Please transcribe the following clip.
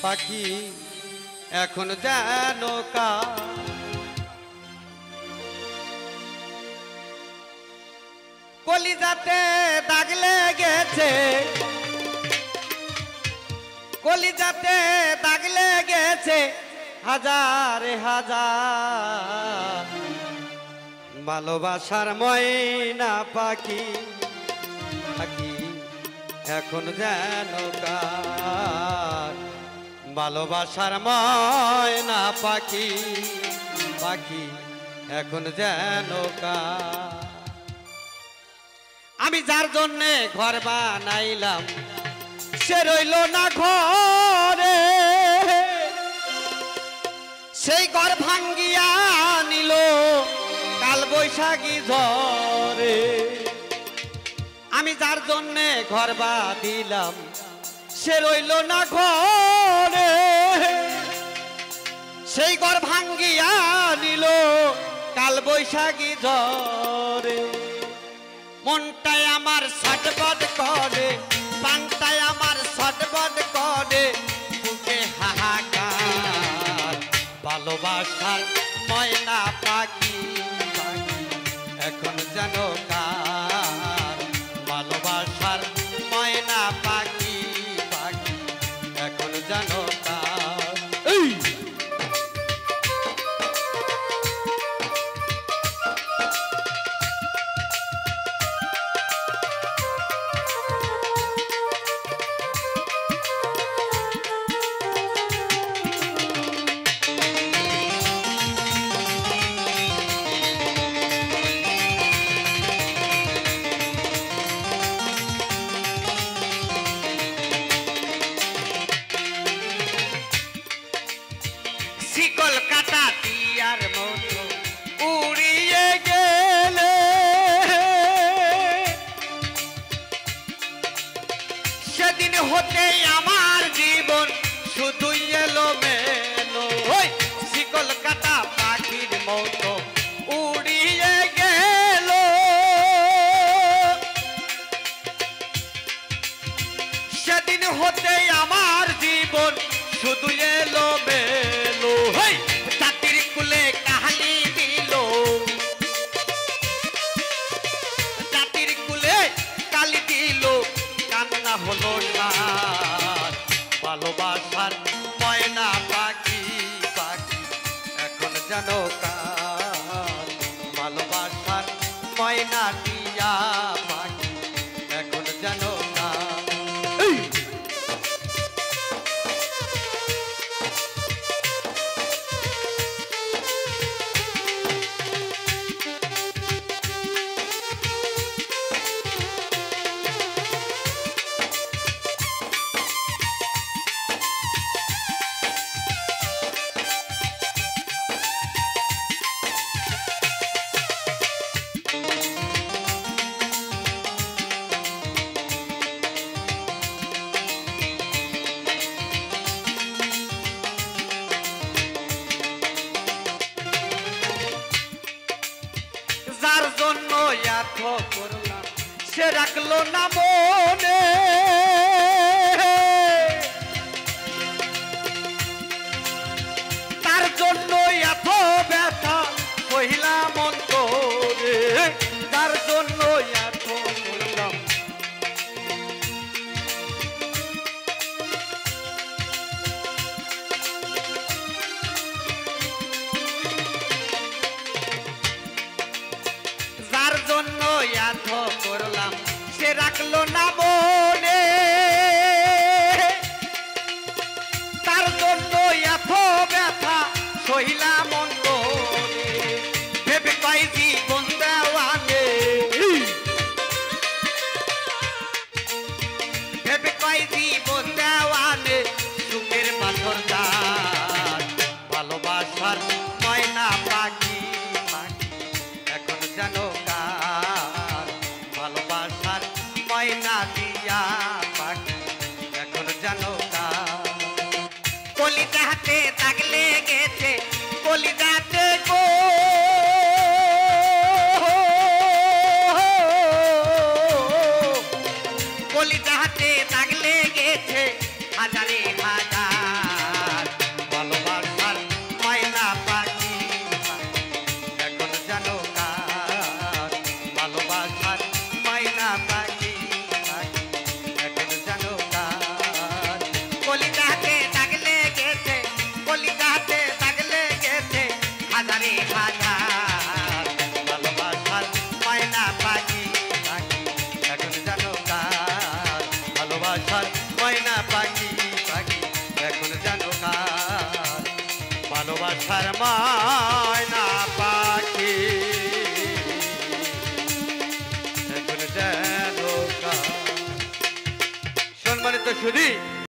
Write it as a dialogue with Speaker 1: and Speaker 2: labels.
Speaker 1: পাখি এখন যেন কলিজাতে দাগ লেগেছে, কলিজাতে দাগ লেগেছে হাজার হাজার ভালোবাসার ময়না পাখি, পাখি এখন যেন কার ভালোবাসার ময়না পাখি, পাখি এখন যেন কার। আমি যার জন্যে ঘর বানাইলাম সে রইল না ঘরে, সেই ঘর ভাঙ্গিয়া নিল কাল বৈশাখী ঝড়ে। আমি যার জন্যে ঘর বাঁধিলাম সে রইল না ঘরে, সেই ঘর ভাঙ্গিয়া নিল কাল বৈশাখী ঝড়ে। মনটাই আমার ছটফট করে, প্রাণটাই আমার ছটফট করে, বুকে হাহাকার ভালোবাসার ময়না পাখি, পাখি এখন যেন কার ভালোবাসার ময়না পাখি, পাখি এখন যেন কার। শিকল কাটা টিয়ার মতো উড়িয়ে গেলে, সেদিন হতে আমার জীবন শুধুই এলোমেলো। শিকল কাটা পাখির মতো উড়িয়ে গেল, সেদিন হতে আমার জীবন শুধু এলোমেলো। জাতির কুলে কাহালি দিল, জাতির কুলে কালি দিল, কান্না হলো না ভালোবাসার ময়না পাখি, পাখি এখন যেন কার ভালোবাসার ময়না টিয়া পাখি এখন যেন কার। যার জন্য এত করলাম সে রাখলো না মনে, তার জন্য এত ব্যথা কহিলাম অন্তরে, যার জন্য এত করলাম যার জন্য এত করলাম সে রাখলো না মনে, তার জন্য এত ব্যথা সহিলাম অন্তরে। ভেবে কয় জীবন দেওয়ানে, ভেবে কয় জীবন দেওয়ানে সুখের পাথর দান ভালোবাসার ময়না পাখি, পাখি এখন যেন কার ভালোবাসার ময়না। কথার ময়না পাখি এখন যেন সম্মানিত সুধী